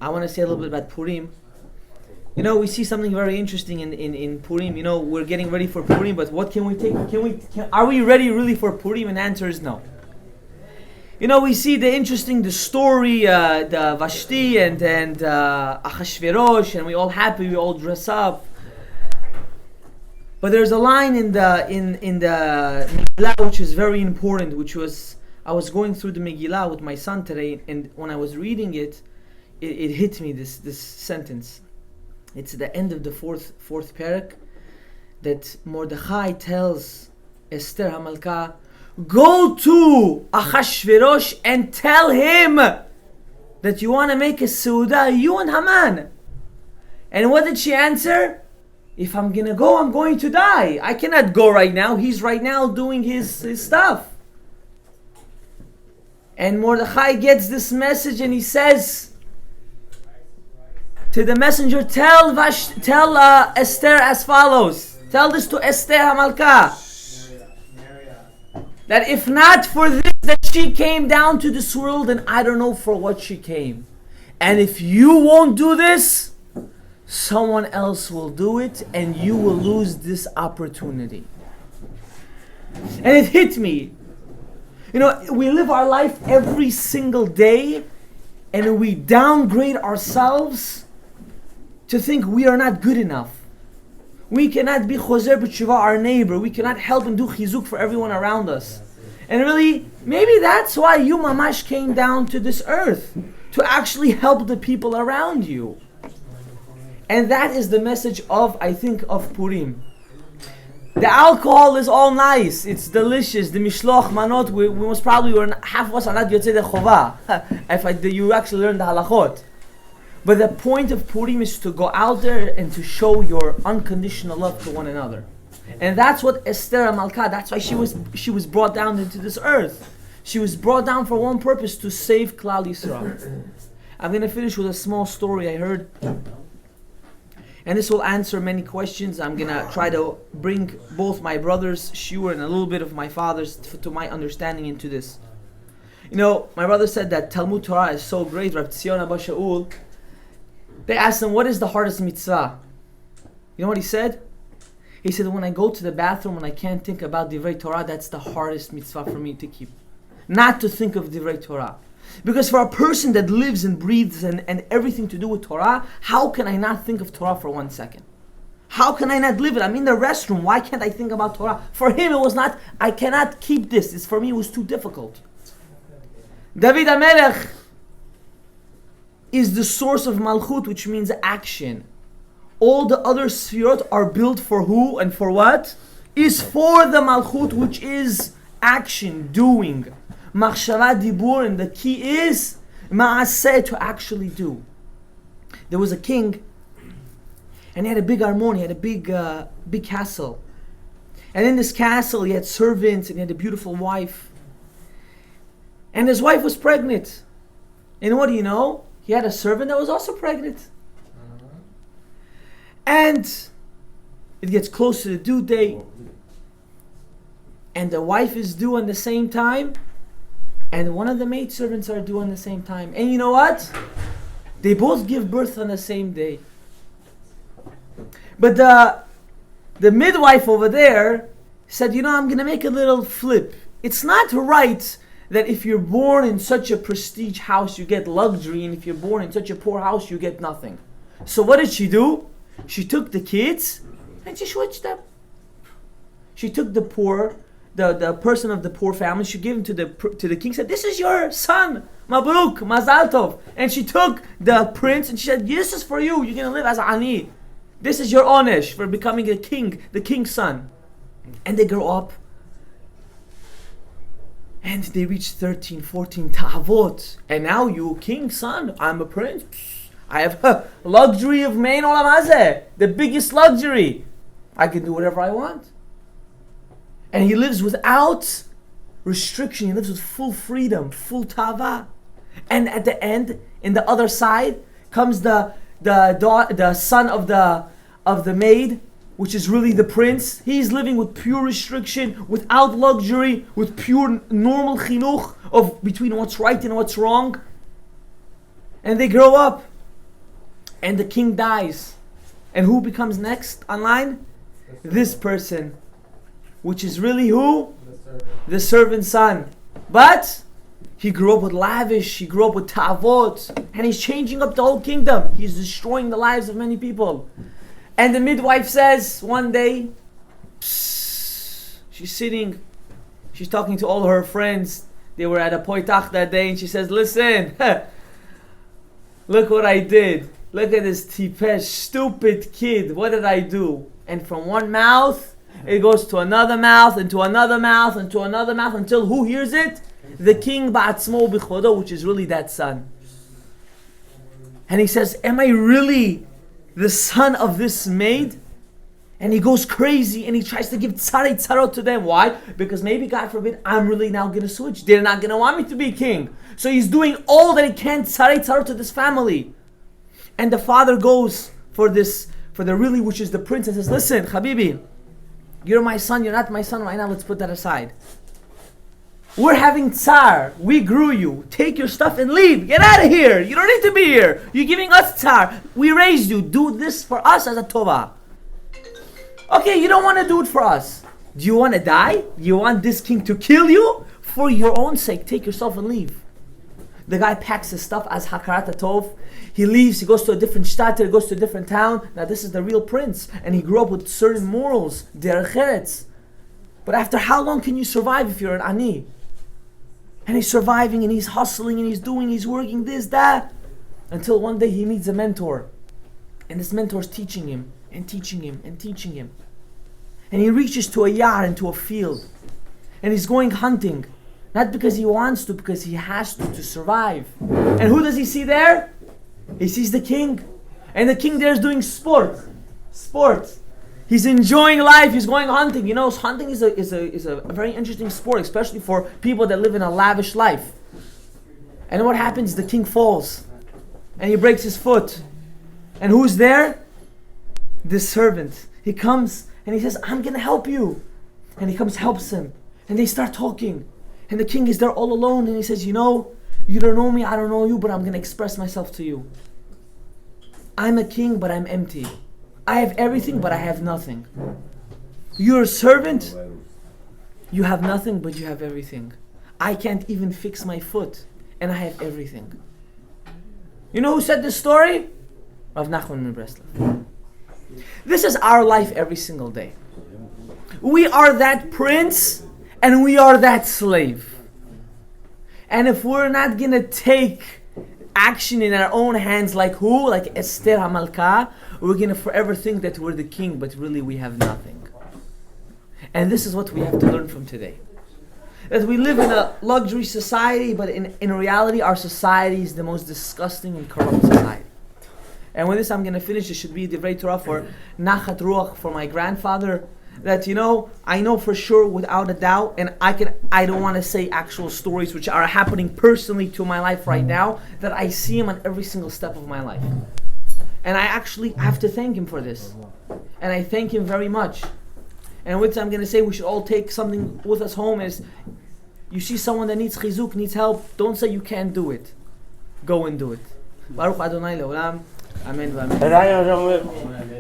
I want to say a little bit about Purim. You know, we see something very interesting in Purim. You know, we're getting ready for Purim, but what can we take? Are we ready really for Purim? And the answer is no. You know, we see the story, the Vashti and Achashverosh, and we all happy, we all dress up. But there's a line in the Megillah which is very important, which was, I was going through the Megillah with my son today, and when I was reading it hit me, this sentence. It's at the end of the fourth parak, that Mordechai tells Esther HaMalka, go to Achashverosh and tell him that you want to make a Seudah, you and Haman. And what did she answer? If I'm going to go, I'm going to die. I cannot go right now. He's right now doing his stuff. And Mordechai gets this message and he says to the messenger, tell Esther as follows. Tell this to Esther HaMalka, that if not for this that she came down to this world, then I don't know for what she came. And if you won't do this, someone else will do it and you will lose this opportunity. And it hit me. You know, we live our life every single day and we downgrade ourselves to think we are not good enough. We cannot be chozer b'tshuva our neighbor. We cannot help and do chizuk for everyone around us. And really, maybe that's why you mamash came down to this earth, to actually help the people around you. And that is the message of, I think, of Purim. The alcohol is all nice, it's delicious. The mishloch manot, we most probably were half of us are not yotzei de chova. If you actually learn the halachot. But the point of Purim is to go out there and to show your unconditional love to one another. And that's what Esther HaMalka, that's why she was brought down into this earth. She was brought down for one purpose, to save Klal Yisrael. I'm going to finish with a small story I heard. And this will answer many questions. I'm going to try to bring both my brother's shiur and a little bit of my father's to my understanding into this. You know, my brother said that Talmud Torah is so great. Rav Tzion Abba Shaul, they asked him, what is the hardest mitzvah? You know what he said? He said, when I go to the bathroom and I can't think about Divrei Torah, that's the hardest mitzvah for me to keep. Not to think of Divrei Torah. Because for a person that lives and breathes and everything to do with Torah, how can I not think of Torah for 1 second? How can I not live it? I'm in the restroom. Why can't I think about Torah? For him, it was not, I cannot keep this. For me, it was too difficult. David HaMelech is the source of Malchut, which means action. All the other sfirot are built for who and for what? Is for the Malchut, which is action, doing. Machshava dibur, and the key is ma'aseh, to actually do. There was a king, and he had a big armon, he had a big castle. And in this castle, he had servants, and he had a beautiful wife. And his wife was pregnant. And what do you know? He had a servant that was also pregnant. And it gets close to the due date, and the wife is due on the same time, and one of the maidservants are due on the same time. And you know what? They both give birth on the same day. But the midwife over there said, you know, I'm going to make a little flip. It's not right that if you're born in such a prestige house, you get luxury, and if you're born in such a poor house, you get nothing. So what did she do? She took the kids and she switched them. She took the poor, the person of the poor family, she gave him to the king, said, this is your son, Mabruk, Mazal Tov. And she took the prince and she said, this is for you, you're going to live as Ani. This is your onesh for becoming a king, the king's son. And they grow up. And they reach 13, 14, ta'avot. And now you, king's son, I'm a prince. I have a luxury of main olam hazeh, the biggest luxury. I can do whatever I want. And he lives without restriction. He lives with full freedom, full tava. And at the end, in the other side, comes the son of the maid, which is really the prince. He's living with pure restriction, without luxury, with pure normal chinuch of between what's right and what's wrong. And they grow up. and the king dies. And who becomes next online? This person, which is really who? The servant's son. But he grew up with lavish, he grew up with ta'avot, and he's changing up the whole kingdom. He's destroying the lives of many people. And the midwife says one day, she's sitting, she's talking to all her friends. They were at a poitach that day, and she says, listen, look what I did. Look at this tipesh, stupid kid. What did I do? And from one mouth, it goes to another mouth, and to another mouth, and to another mouth, until who hears it? The king ba'atzmo b'chodo, which is really that son. And he says, am I really the son of this maid? And he goes crazy and he tries to give tzarot to them. Why? Because maybe, God forbid, I'm really now going to switch. They're not going to want me to be king. So he's doing all that he can, tzarot to this family. And the father goes for the really, which is the prince, and says, listen, Habibi, you're my son, you're not my son right now, let's put that aside. We're having tsar, we grew you, take your stuff and leave, get out of here, you don't need to be here, you're giving us tsar, we raised you, do this for us as a tova. Okay, you don't want to do it for us. Do you want to die? You want this king to kill you? For your own sake, take yourself and leave. The guy packs his stuff as hakarat tov. He leaves, he goes to a different shtat, he goes to a different town. Now this is the real prince, and he grew up with certain morals, derech eretz. But after how long can you survive if you're an ani? And he's surviving, and he's hustling, and he's working, this, that. Until one day he meets a mentor. And this mentor's teaching him, and teaching him, and teaching him. And he reaches to a yard, into a field. And he's going hunting. Not because he wants to, because he has to survive. And who does he see there? He sees the king. And the king there is doing sport. He's enjoying life, he's going hunting. You know, hunting is a very interesting sport, especially for people that live in a lavish life. And what happens? The king falls. And he breaks his foot. And who's there? This servant. He comes and he says, I'm going to help you. And he comes, helps him. And they start talking. And the king is there all alone, and he says, you know, you don't know me, I don't know you, but I'm going to express myself to you. I'm a king, but I'm empty. I have everything, but I have nothing. You're a servant, you have nothing, but you have everything. I can't even fix my foot, and I have everything. You know who said this story? Rav Nachman min Breslov. This is our life every single day. We are that prince, and we are that slave. And if we're not going to take action in our own hands like who? Like Esther HaMalka, we're going to forever think that we're the king, but really we have nothing. And this is what we have to learn from today. That we live in a luxury society, but in reality our society is the most disgusting and corrupt society. And with this I'm going to finish. It should be the Divrei Torah for Nachat Ruach, for my grandfather. That, you know, I know for sure, without a doubt, and I don't want to say actual stories which are happening personally to my life right now, that I see him on every single step of my life. And I actually have to thank him for this. And I thank him very much. And with this I'm going to say we should all take something with us home is, you see someone that needs chizuk, needs help, don't say you can't do it. Go and do it. Baruch Adonai Leolam. Amen. Amen.